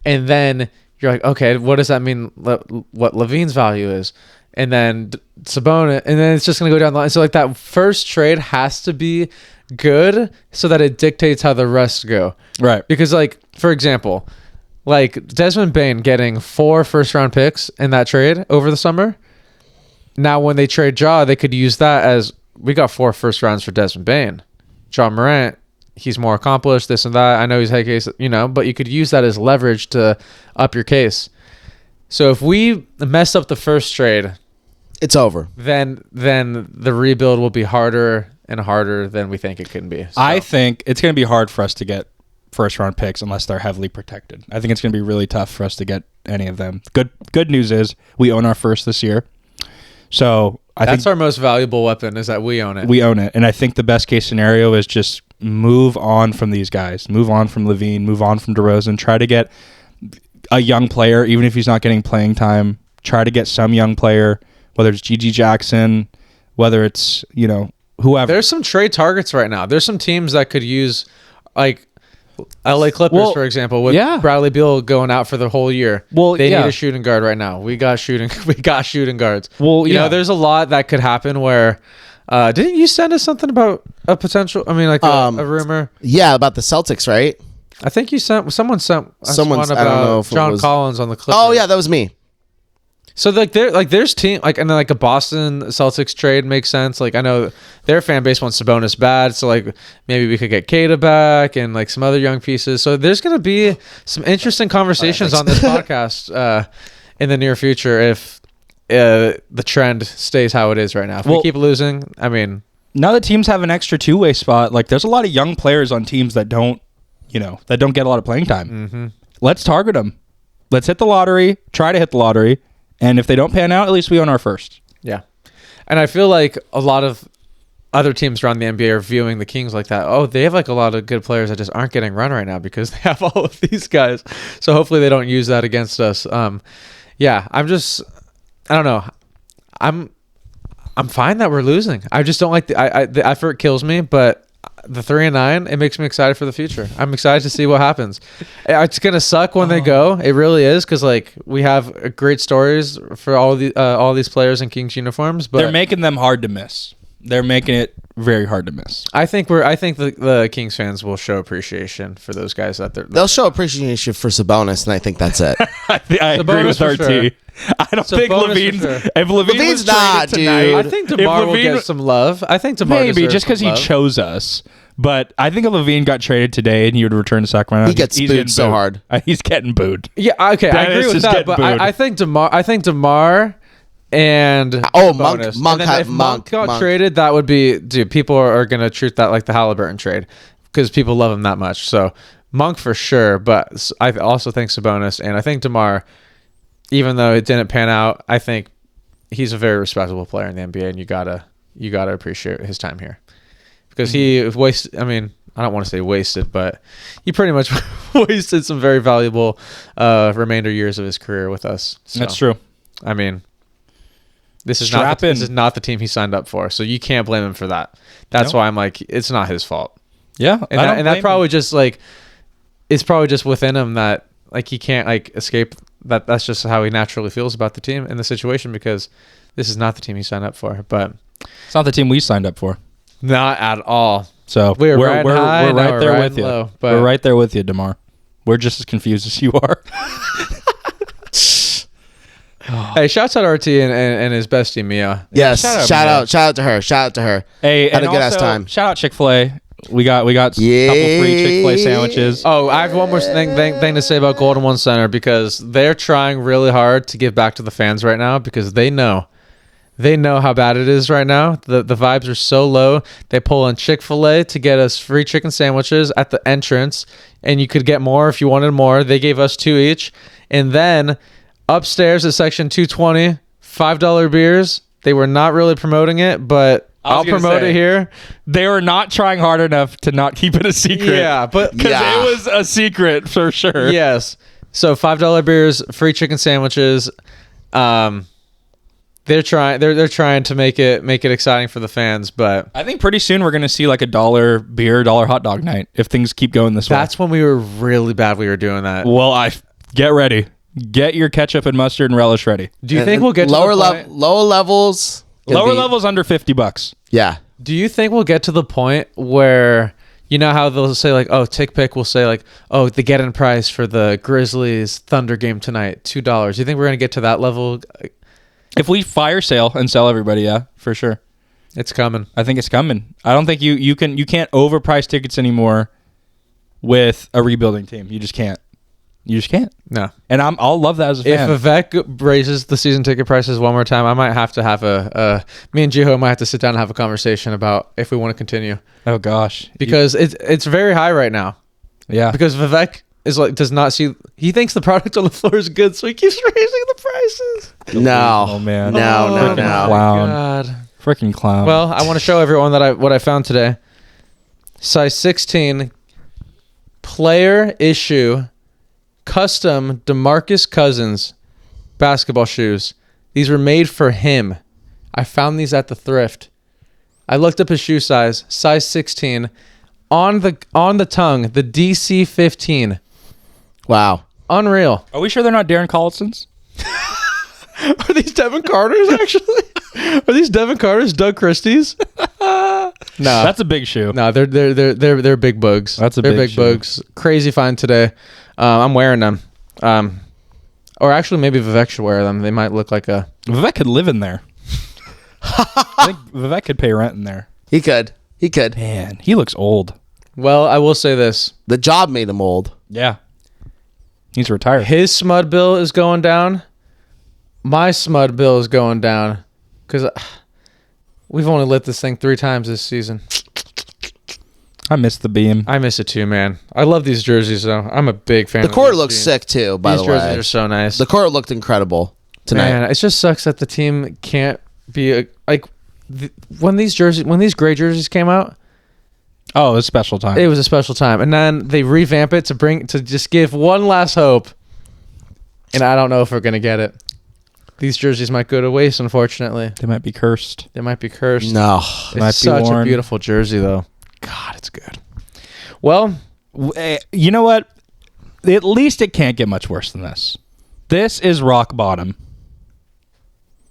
and then you're like, okay, what does that mean? What Levine's value is, and then Sabonis, and then it's just gonna go down the line. So like that first trade has to be good so that it dictates how the rest go. Right. Because like for example, like Desmond Bane getting 4 first-round picks in that trade over the summer. Now when they trade Ja, they could use that as we got 4 first rounds for Desmond Bane. John Morant, he's more accomplished, this and that. I know he's high case, but you could use that as leverage to up your case. So if we mess up the first trade, It's over. then the rebuild will be harder and harder than we think it can be. So, I think it's going to be hard for us to get first round picks unless they're heavily protected. I think it's going to be really tough for us to get any of them. Good news is we own our first this year. So I that's think our most valuable weapon is that we own it. we own it. And I think the best case scenario is just move on from these guys. Move on from Levine. Move on from DeRozan. Try to get a young player, even if he's not getting playing time. Try to get some young player, whether it's G.G. Jackson, whether it's, whoever. There's some trade targets right now. There's some teams that could use, like, LA Clippers, for example, with Bradley Beal going out for the whole year. Well, they need a shooting guard right now. We got shooting guards. Well, there's a lot that could happen where didn't you send us something about a potential, a rumor? Yeah, about the Celtics, right? I think someone sent us one I don't about know if it John was- Collins on the Clippers. Oh, yeah, that was me. So there's team and then a Boston Celtics trade makes sense. Like I know their fan base wants Sabonis bad, so maybe we could get Kata back and some other young pieces. So there's gonna be some interesting conversations on this podcast in the near future if the trend stays how it is right now. If we keep losing, Now that teams have an extra two-way spot, there's a lot of young players on teams that don't get a lot of playing time. Mm-hmm. Let's target them. Let's hit the lottery. Try to hit the lottery. And if they don't pan out, at least we own our first. Yeah. And I feel like a lot of other teams around the NBA are viewing the Kings like that. Oh, they have a lot of good players that just aren't getting run right now because they have all of these guys. So hopefully they don't use that against us. I don't know. I'm fine that we're losing. I just don't like the effort kills me, but the 3-9, it makes me excited for the future. I'm excited to see what happens. It's gonna suck when they go. It really is because we have great stories for all these players in Kings uniforms, but they're making them hard to miss. They're making it very hard to miss. I think the Kings fans will show appreciation for those guys They'll show appreciation for Sabonis, and I think that's it. I agree with RT. Sure. I don't think Levine's. Sure. If Levine's Levine's not, tonight, dude. I think DeMar will get some love. I think DeMar maybe deserves just because some he love. chose us. But I think if Levine got traded today and he would return to Sacramento, He gets booed so hard. He's getting booed. Yeah, okay, I Dennis agree with is that, getting but booed. I think DeMar and Monk and then if Monk got traded, that would be people are gonna treat that like the Halliburton trade because people love him that much. So Monk for sure, but I also think Sabonis and I think DeMar, even though it didn't pan out, I think he's a very respectable player in the NBA, and you gotta appreciate his time here because he wasted. I mean, I don't want to say wasted, but he pretty much wasted some very valuable remainder years of his career with us. So, That's true. I mean, this is Strap in. not the team he signed up for, so you can't blame him for that. That's why I'm like, it's not his fault. Yeah, And that probably just it's probably just within him that he can't escape that. That's just how he naturally feels about the team and the situation because this is not the team he signed up for. But it's not the team we signed up for. Not at all. So we're right there with you. Low, but we're right there with you, DeMar. We're just as confused as you are. Hey, shouts out RT and his bestie Mia. Yes, shout Mia. out to her. Hey, Had and a good ass also, time. Shout out Chick-fil-A. We got a couple free Chick-fil-A sandwiches. Oh, I have one more thing to say about Golden One Center because they're trying really hard to give back to the fans right now because they know how bad it is right now. The vibes are so low. They pull in Chick-fil-A to get us free chicken sandwiches at the entrance, and you could get more if you wanted more. They gave us 2 each, and then upstairs at section 220, $5 beers. They were not really promoting it, but I'll promote it here. They were not trying hard enough to not keep it a secret. Yeah, but because it was a secret for sure. Yes. So $5 beers, free chicken sandwiches. They're trying to make it exciting for the fans, but I think pretty soon we're gonna see like $1 beer, $1 hot dog night if things keep going this way. that's when we were really bad. We were doing that. Well, get ready. Get your ketchup and mustard and relish ready. Do you think we'll get to lower the point? lower levels? Lower levels under $50. Yeah. Do you think we'll get to the point where you know how they'll say TickPick will say the get-in price for the Grizzlies Thunder game tonight $2? Do you think we're gonna get to that level? If we fire sale and sell everybody, yeah, for sure. It's coming. I think it's coming. I don't think you can't overprice tickets anymore with a rebuilding team. You just can't. You just can't. No. And I'll love that as a fan. If Vivek raises the season ticket prices one more time, I might have to have me and Jiho might have to sit down and have a conversation about if we want to continue. Oh gosh. Because it's very high right now. Yeah. Because Vivek does not see, he thinks the product on the floor is good, so he keeps raising the prices. No. Oh man. No, no, Frickin' no. Clown. God. Freaking clown. Well, I want to show everyone what I found today. Size 16 player issue custom DeMarcus Cousins basketball shoes. These were made for him. I found these at the thrift. I looked up his shoe size 16 on the tongue, the DC 15. Wow. Unreal. Are we sure they're not Darren Collison's? Are these Devin Carter's actually? Are these Devin Carter's, Doug Christie's? No. That's a big shoe. No, they're big bugs. They're big big shoe. bugs. Crazy find today. I'm wearing them. Or actually, maybe Vivek should wear them. They might look like a. Vivek could live in there. I think Vivek could pay rent in there. He could. Man, he looks old. Well, I will say this: The job made him old. Yeah. He's retired. his smud bill is going down. My smud bill is going down because we've only lit this thing 3 times this season. I miss the beam. I miss it too, man. I love these jerseys though. I'm a big fan. The of court these looks teams. sick too, by These the jerseys way. are so nice. The court looked incredible tonight. Man, it just sucks that the team can't be when these gray jerseys came out. Oh, it was a special time. It was a special time, and then they revamp it to just give one last hope. And I don't know if we're gonna get it. These jerseys might go to waste, unfortunately. They might be cursed. They might be cursed. No. It's might be such a worn. beautiful jersey, though. God, it's good. Well, You know what? At least it can't get much worse than this. This is rock bottom.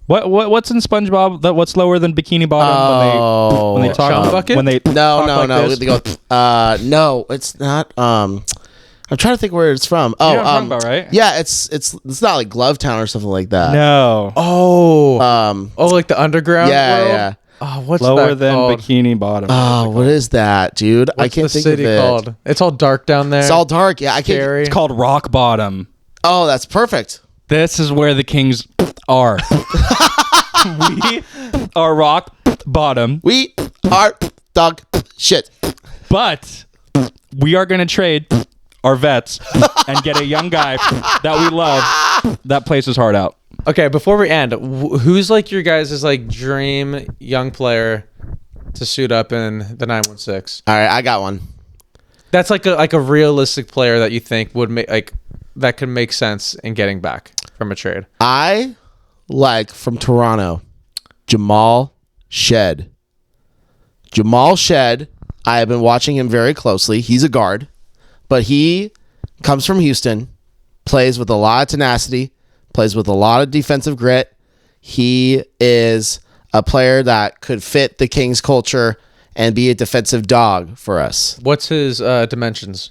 What's in SpongeBob? What's lower than Bikini Bottom when they talk? Chum bucket? When they No, talk no, like no. this? They go, no, it's not. I'm trying to think where it's from. You know what I'm talking about, right? Yeah, it's not like Glovetown or something like that. No. oh, like the underground Yeah, world? yeah. Oh, what's Lower that than called? Bikini Bottom. Oh, what is that, dude? I What's can't the think city of it. called? It's all dark down there. It's all dark. Yeah, I can't. Scary. It's called Rock Bottom. Oh, that's perfect. This is where the Kings are. We are rock bottom, We are dog shit. but we are going to trade our vets and get a young guy that we love that plays his heart out. Okay, before we end, who's like your guys' like dream young player to suit up in the 916? All right, I got one. That's like a realistic player that you think would make that could make sense in getting back from a trade. I like from Toronto, Jamal Shed. Jamal Shed, I have been watching him very closely. He's a guard, but he comes from Houston, plays with a lot of tenacity, plays with a lot of defensive grit. He is a player that could fit the Kings culture and be a defensive dog for us. What's his dimensions?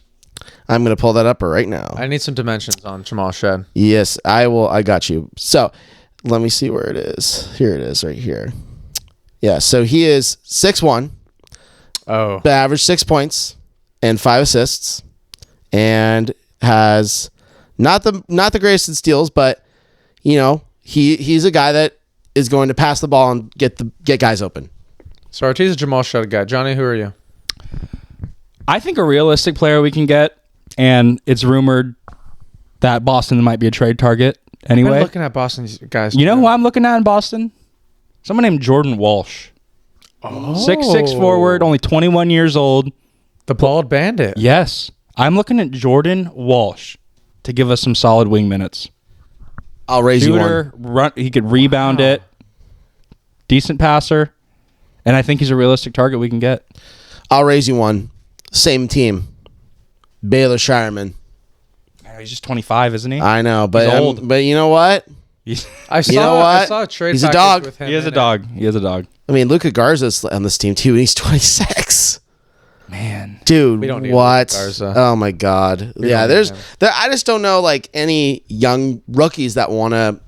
I'm going to pull that up right now. I need some dimensions on Jamal Shed. Yes, I will. I got you. So let me see where it is. Here it is right here. Yeah, so he is 6'1", Oh, but average 6 points and 5 assists, and has not the greatest in steals, but you know he's a guy that is going to pass the ball and get guys open. so Artie's a Jamal Shed guy. Johnny, who are you? I think a realistic player we can get, and it's rumored that Boston might be a trade target I'm anyway. looking at Boston's guys. You know who I'm looking at in Boston? Someone named Jordan Walsh. Oh, 6'6" forward, only 21 years old. the bald bandit. Yes. I'm looking at Jordan Walsh to give us some solid wing minutes. I'll raise you Shooter, one. run, he could rebound it. Decent passer. And I think he's a realistic target we can get. I'll raise you one. Same team. Baylor Shireman. He's just 25, isn't he? I know, but He's old. but you know what? I saw. know I what? saw a trade. He's a package dog. With him He is a in it. dog. He is a dog. I mean, Luka Garza's on this team too, and he's 26. Man. Dude, We don't need what? Luka Garza. Oh my God! Yeah, don't need him. I just don't know like any young rookies that want to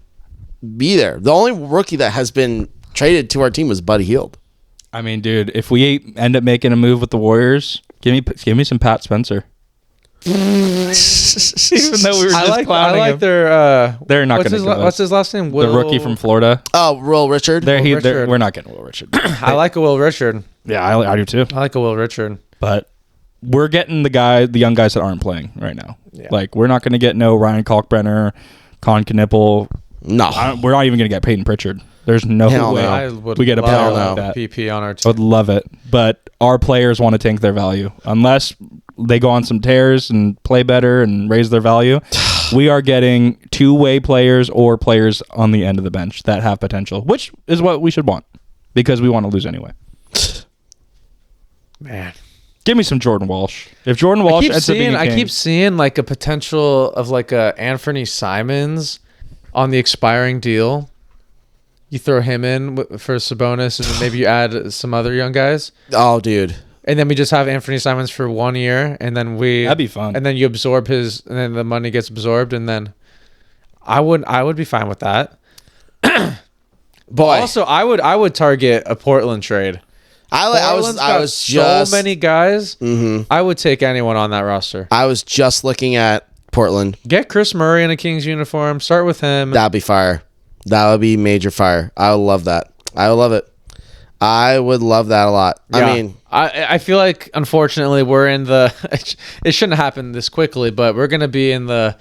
be there. The only rookie that has been traded to our team was Buddy Hield. I mean, dude, if we end up making a move with the Warriors, give me some Pat Spencer. Even though we were just clowning him. They're not going to go. What's his last name? The rookie from Florida. Oh, Will Richard. We're not getting Will Richard. I like a Will Richard. Yeah, I do too. I like a Will Richard. But we're getting the young guys that aren't playing right now. Yeah. Like, we're not going to get Ryan Kalkbrenner, Con Knippel. No. We're not even going to get Peyton Pritchard. There's no Hell way no. I would we get a player love like that. PP on our I team. would love it. But our players want to tank their value. Unless they go on some tears and play better and raise their value, we are getting two-way players or players on the end of the bench that have potential, which is what we should want because we want to lose anyway. Man. Give me some Jordan Walsh. If Jordan Walsh ends up being a King, I keep seeing like a potential of like a Anthony Simons on the expiring deal. You throw him in for Sabonis, and then maybe you add some other young guys, Oh, dude. and then we just have Anthony Simons for 1 year, and then that'd be fun. and then you absorb his, and then the money gets absorbed, and then I would be fine with that. Boy. Also, I would target a Portland trade. I Portland's got was just so many guys. Mhm. I would take anyone on that roster. I was just looking at Portland. Get Chris Murray in a Kings uniform. Start with him. That'd be fire. That would be major fire. I would love that. I would love it. I would love that a lot. Yeah. I mean, I feel like unfortunately we're in the it shouldn't happen this quickly, but we're gonna be in the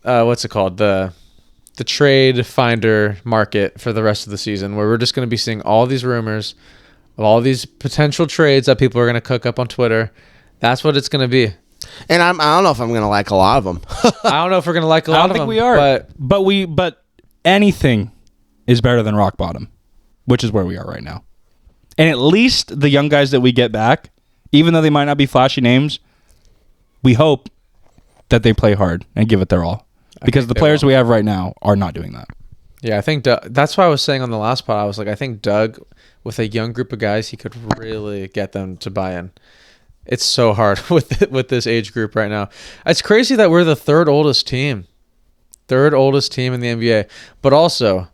what's it called, the trade finder market for the rest of the season, where we're just gonna be seeing all these rumors of all these potential trades that people are gonna cook up on Twitter. That's what it's gonna be. and I don't know if I'm gonna like a lot of them. I don't know if we're gonna like a I lot don't of think them, we are. but But anything is better than rock bottom, which is where we are right now. And at least the young guys that we get back, even though they might not be flashy names, we hope that they play hard and give it their all. Because the players we have right now are not doing that. yeah, I think that's why I was saying on the last pod, I was like, I think Doug, with a young group of guys, he could really get them to buy in. It's so hard with this age group right now. It's crazy that we're the third oldest team in the NBA. But also,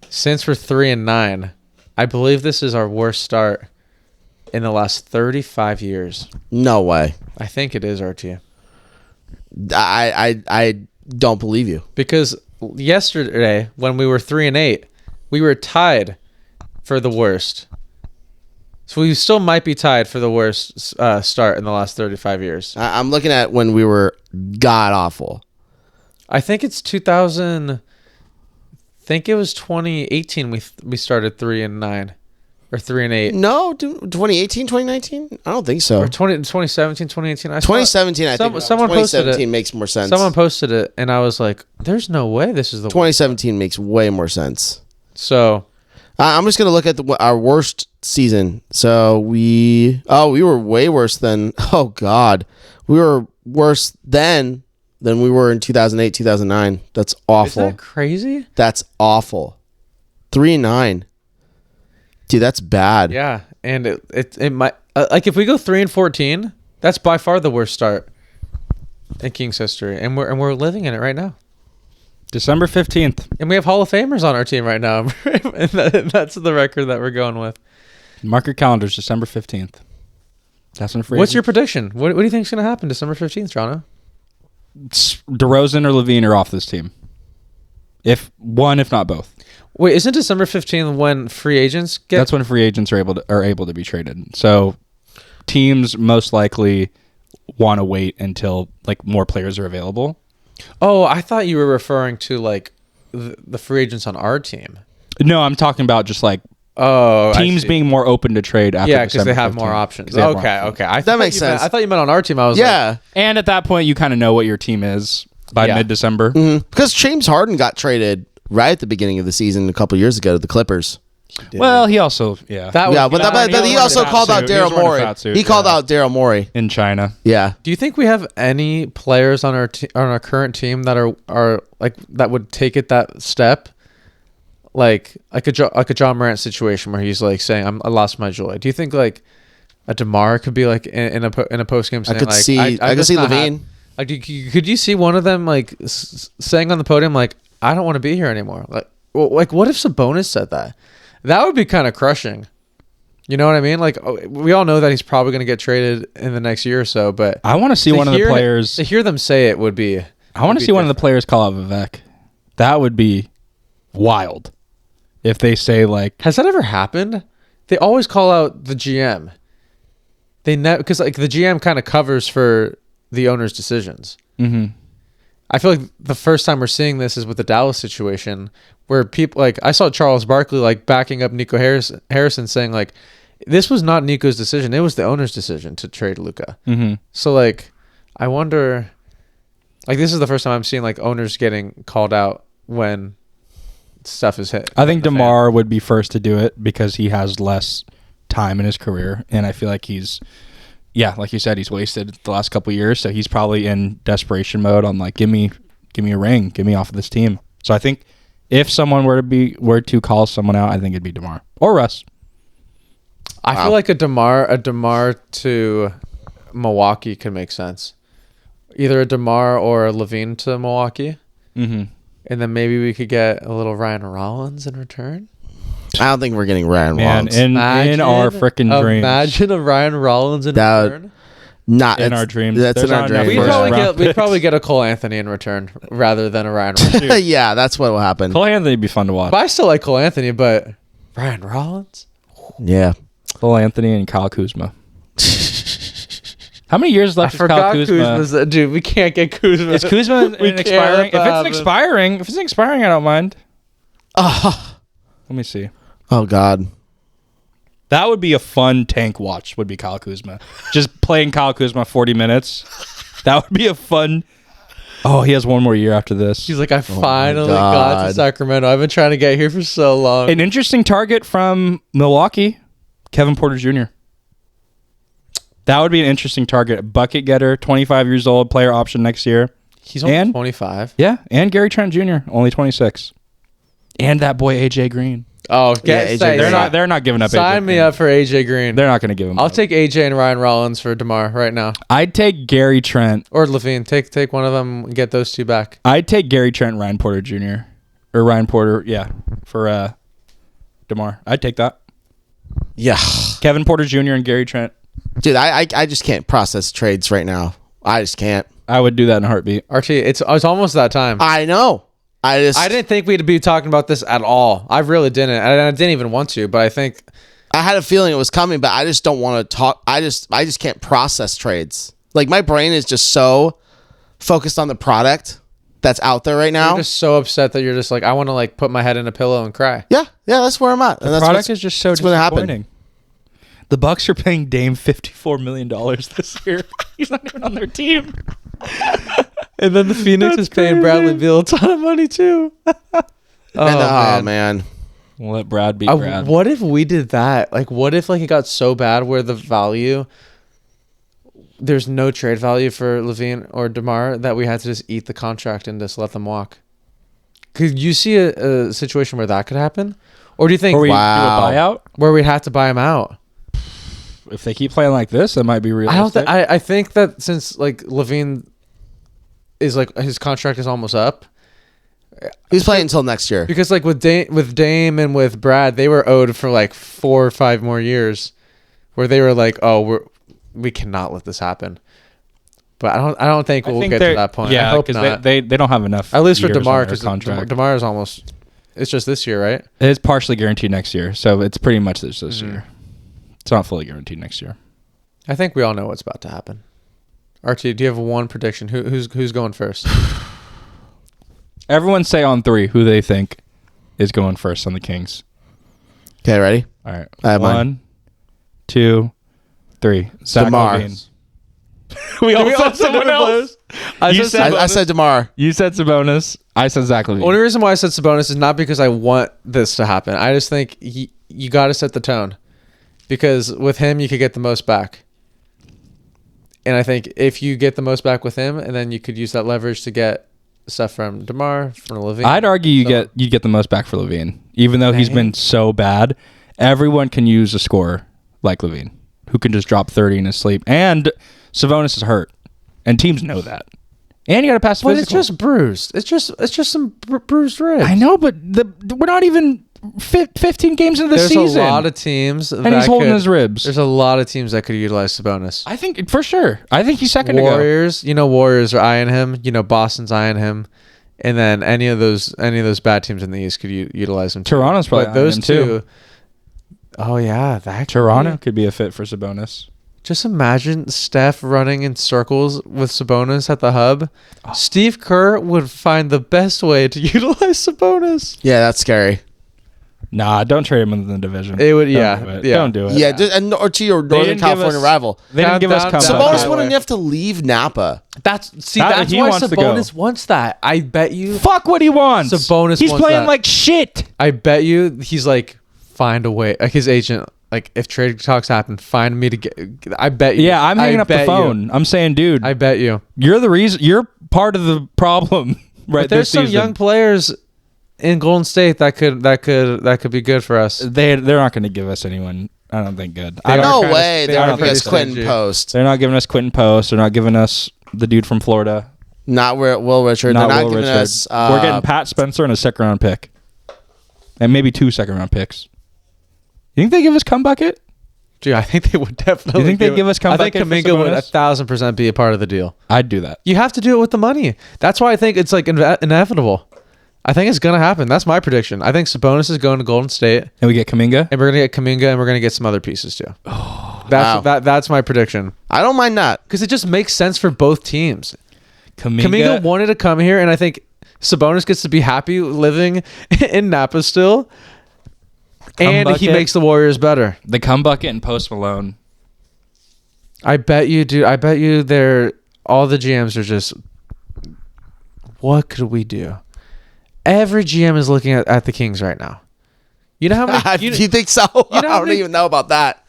since we're 3-9, I believe this is our worst start in the last 35 years. No way. I think it is, RT. I don't believe you. Because yesterday, when we were 3-8, we were tied for the worst. So we still might be tied for the worst start in the last 35 years. I'm looking at when we were god awful. I think it's 2000. I think it was 2018. We started 3-9 or 3-8. No, 2018, 2019? I don't think so. Or 2017, 2018. 2017, I think. Someone posted 2017 it. makes more sense. Someone posted it, and I was like, "There's no way this is the." 2017 makes way more sense. So I'm just gonna look at our worst season. So we were way worse than. Oh God, we were worse then than we were in 2008, 2009. That's awful. Isn't that crazy? That's awful. 3-9. Dude, that's bad. Yeah, and it might like if we go 3-14, that's by far the worst start in Kings history, and we're living in it right now. December 15th. And we have Hall of Famers on our team right now, and that's the record that we're going with. Mark your calendars, December 15th. That's when free What's your agents- prediction? What do you think's going to happen December 15th, Toronto? DeRozan or Levine are off this team. If not both. Wait, isn't December 15th when free agents get? That's when free agents are able to be traded. So teams most likely want to wait until like more players are available. Oh, I thought you were referring to like the free agents on our team. No, I'm talking about just like teams being more open to trade after because December they have 15th. more options. 'Cause they have more Okay. options. That makes sense. I thought you meant on our team. I was Yeah. And at that point, you kind of know what your team is by mid-December. Because James Harden got traded right at the beginning of the season a couple years ago to the Clippers. Well, he also, That was, Yeah, but he also called out Daryl Morey. He called out Daryl Morey in China. Yeah. Do you think we have any players on our on our current team that are like that would take it that step? Like a John Morant situation where he's like saying, I lost my joy. Do you think like a DeMar could be like in a post game saying, I could see Levine. Like, could you see one of them like saying on the podium like, I don't want to be here anymore? Like what if Sabonis said that? That would be kind of crushing. You know what I mean? Like, we all know that he's probably going to get traded in the next year or so, but I want to see one of the players. To hear them say it would be. I want to see one of the players call out Vivek. That would be wild. If they say, like, has that ever happened? They always call out the GM. Because like the GM kind of covers for the owner's decisions. Mm-hmm. I feel like the first time we're seeing this is with the Dallas situation, where people like I saw Charles Barkley like backing up Nico Harrison saying like, this was not Nico's decision; it was the owner's decision to trade Luka. Mm-hmm. So like, I wonder, like this is the first time I'm seeing like owners getting called out when stuff is hit. I think DeMar would be first to do it because he has less time in his career, and I feel like he's, like you said, he's wasted the last couple of years, so he's probably in desperation mode on like, give me a ring, get me off of this team. So I think if someone were to call someone out, I think it'd be DeMar or Russ. I feel like a DeMar to Milwaukee could make sense. Either a DeMar or a Levine to Milwaukee. Mm-hmm. And then maybe we could get a little Ryan Rollins in return. I don't think we're getting Ryan Rollins. In our freaking dreams. Imagine a Ryan Rollins in return. Not in our dreams. That's in our dreams. We'd probably get a Cole Anthony in return rather than a Ryan Rollins. Yeah, that's what will happen. Cole Anthony would be fun to watch. But I still like Cole Anthony, but Ryan Rollins? Yeah. Cole Anthony and Kyle Kuzma. How many years left is Kyle Kuzma? Dude, we can't get Kuzma. Is Kuzma expiring? If it's expiring, I don't mind. Let me see. Oh, God. That would be a fun tank watch, would be Kyle Kuzma. Just playing Kyle Kuzma 40 minutes. That would be a fun... Oh, he has one more year after this. He's like, I finally got to Sacramento. I've been trying to get here for so long. An interesting target from Milwaukee, Kevin Porter Jr. That would be an interesting target. Bucket getter, 25 years old, player option next year. He's only 25. Yeah, and Gary Trent Jr., only 26. And that boy, AJ Green. Oh, AJ. They're not giving up AJ Sign me Green. up for AJ Green. They're not going to give him I'll up. take AJ and Ryan Rollins for DeMar right now. I'd take Gary Trent. Or Levine. Take one of them and get those two back. I'd take Gary Trent and Ryan Porter Jr. Or Ryan Porter, for DeMar. I'd take that. Yeah. Kevin Porter Jr. and Gary Trent. Dude, I just can't process trades right now. I just can't. I would do that in a heartbeat. RT, it's almost that time. I know. I didn't think we'd be talking about this at all. I really didn't. And I didn't even want to, but I think I had a feeling it was coming, but I just don't want to talk. I just can't process trades. Like my brain is just so focused on the product that's out there right now. you're just so upset that you're just like, I want to like put my head in a pillow and cry. Yeah, that's where I'm at. The product is just so disappointing. Happen. The Bucks are paying Dame $54 million this year. He's not even on their team. And then the Phoenix is paying Bradley Beal a ton of money too. Man. We'll let Brad be Brad. What if we did that? Like, what if like it got so bad where the value, there's no trade value for Levine or DeMar that we had to just eat the contract and just let them walk? Could you see a situation where that could happen? Or do you think do a buyout? Where we'd have to buy him out? If they keep playing like this, that might be realistic. I think that since like Levine is like his contract is almost up. He's playing until next year. Because like with Dame and with Brad, they were owed for like 4 or 5 more years, where they were like, we cannot let this happen. But I don't think we'll get to that point. Yeah, I hope because not. they don't have enough. At least for years DeMar, on their because contract. DeMar is almost. It's just this year, right? It's partially guaranteed next year, so it's pretty much this year. It's not fully guaranteed next year. I think we all know what's about to happen. Archie, do you have one prediction? Who's going first? Everyone say on 3 who they think is going first on the Kings. Okay, ready? All right. I have 1, 2, 3. Zach DeMar. LaVine. We all said someone else. I said DeMar. You said Sabonis. I said Zach LaVine. Only reason why I said Sabonis is not because I want this to happen. I just think you got to set the tone, because with him you could get the most back. And I think if you get the most back with him, and then you could use that leverage to get stuff from DeMar, from Levine. I'd argue you'd get the most back for Levine, even though he's been so bad. Everyone can use a scorer like Levine, who can just drop 30 in his sleep. And Sabonis is hurt, and teams know that. And you got to pass the But physical. it's just bruised. It's just some bruised ribs. I know, but we're not even 15 games into the There's season. a lot of teams and he's holding his ribs. There's a lot of teams that could utilize Sabonis. I think for sure. I think he's second Warriors, Warriors are eyeing him. Boston's eyeing him. And then any of those bad teams in the East could utilize him too. Toronto's probably But those eyeing him two. too. Oh yeah, that Toronto could be a fit for Sabonis. Just imagine Steph running in circles with Sabonis at the hub. Oh. Steve Kerr would find the best way to utilize Sabonis. Yeah, that's scary. Nah, don't trade him in the division. It would, Don't do it. Yeah, or to your Northern didn't give California us- rival. They didn't give us Down- comeback. down- Sabonis that wouldn't way. have to leave Napa. That's he why wants to go. Sabonis wants that. I bet you. Fuck what he wants. Sabonis He's wants playing that. like shit. I bet you he's like, find a way. Like his agent, like if trade talks happen, find me to get. I bet you. Yeah, I'm hanging I up the bet you. phone. I'm saying, dude, I bet you. you're the reason. You're part of the problem. Right. But there's this some season. young players in Golden State that could be good for us. They're not going to give us anyone. I don't think good. They are No kinda- way. they They're are going to pretty us Quentin stingy. Post. They're not giving us Quentin Post. They're not giving us the dude from Florida. Not Will Richard. Not They're not Will giving Richard. us. We're getting Pat Spencer and a second-round pick, and maybe 2 second-round picks. You think they give us Cum Bucket? Dude, I think they would definitely. You think they'd give us I think Kumbaka for Kuminga would Sabonis? 1,000% be a part of the deal. I'd do that. You have to do it with the money. That's why I think it's like inevitable. I think it's gonna happen. That's my prediction. I think Sabonis is going to Golden State, And we get Kuminga. and we're gonna get Kuminga, and we're gonna get some other pieces too. Wow. That's my prediction I don't mind that. because it just makes sense for both teams. Kuminga Kuminga. wanted to come here, and I think Sabonis gets to be happy living in Napa still, and he Bucket. makes the Warriors better. The Cum Bucket and Post Malone. I bet you, dude. I bet you they're all the GMs are just, what could we do? Every GM is looking at the Kings right now. You know how many? You think so? know I how don't many- even know about that.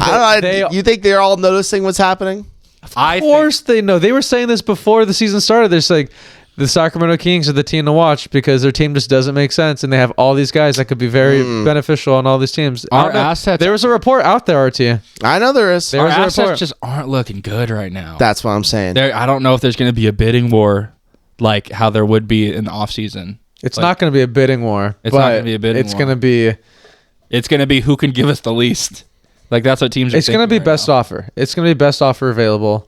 I don't know. You think they're all noticing what's happening? Of course they know. They were saying this before the season started. They're saying the Sacramento Kings are the team to watch because their team just doesn't make sense, and they have all these guys that could be very beneficial on all these teams. I Our don't know. assets- There was a report out there, RT. I know there is. There Our was a assets report. just aren't looking good right now. That's what I'm saying. I don't know if there's going to be a bidding war like how there would be in the offseason. It's not going to be a bidding war. It's but not gonna be a bidding It's war. going to be. It's going to be who can give us the least. Like that's what teams are It's going to be thinking right best now. offer. It's going to be best offer available.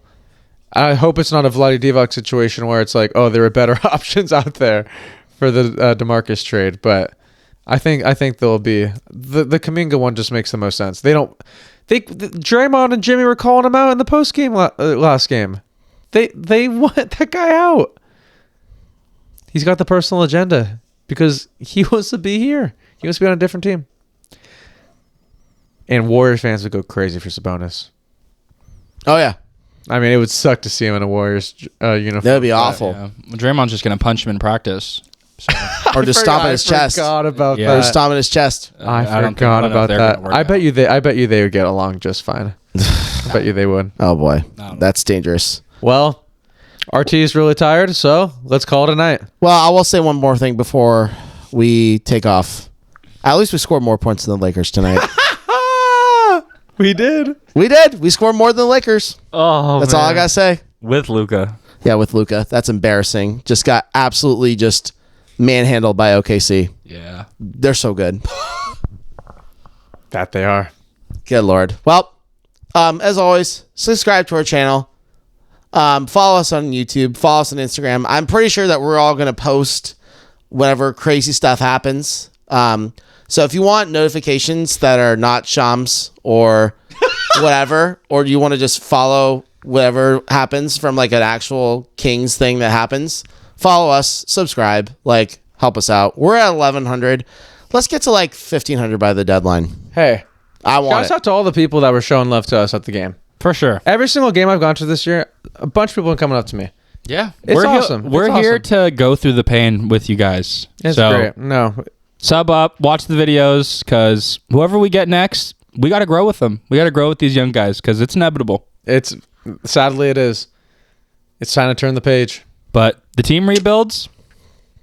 I hope it's not a Vlade Divac situation where it's like, oh, there are better options out there for the DeMarcus trade. But I think there'll be the Kuminga one just makes the most sense. Draymond and Jimmy were calling him out in the post game last game. They want that guy out. He's got the personal agenda because he wants to be here. He wants to be on a different team. And Warriors fans would go crazy for Sabonis. Oh yeah, I mean, it would suck to see him in a Warriors uniform. that would be awful. Yeah. Draymond's just going to punch him in practice. So, Or just stomp in his chest. I forgot about Yeah. Or that. stomp in his chest. I don't think- forgot I don't know if about they're gonna that. work I bet out. you they would get along just fine. I bet you they would. Oh boy, No. that's dangerous. Well, RT is really tired, so let's call it a night. Well, I will say one more thing before we take off. At least we scored more points than the Lakers tonight. We did. We did. We scored more than the Lakers. Oh, That's all I gotta say. with Luka. Yeah, with Luka, that's embarrassing. Just got absolutely just manhandled by OKC. Yeah. They're so good. That they are. Good Lord. Well, as always, subscribe to our channel. Follow us on YouTube. Follow us on Instagram. I'm pretty sure that we're all going to post whenever crazy stuff happens. So if you want notifications that are not Shams or whatever, or you want to just follow whatever happens from like an actual Kings thing that happens, follow us, subscribe, like help us out. We're at 1,100. Let's get to like 1,500 by the deadline. Hey, I want shouts it. out to all the people that were showing love to us at the game. For sure. Every single game I've gone to this year, a bunch of people are coming up to me. Yeah. It's we're awesome. We're It's here awesome. to go through the pain with you guys. It's so great. No, sub up, watch the videos, because whoever we get next, we got to grow with them. We got to grow with these young guys because it's inevitable. it's sadly it is. It's time to turn the page. But the team rebuilds.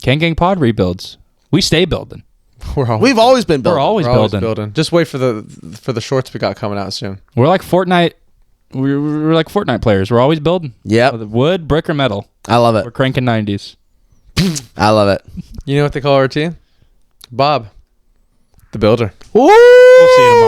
Kang Gang Pod rebuilds. We stay building. We've always been building. We're always building. Just wait for the shorts we got coming out soon. We're like Fortnite. We're like Fortnite players. We're always building. Yep. Wood, brick, or metal. I love We're it. cranking 90s. I love it. You know what they call our team? Bob. The builder. Ooh. We'll see you tomorrow.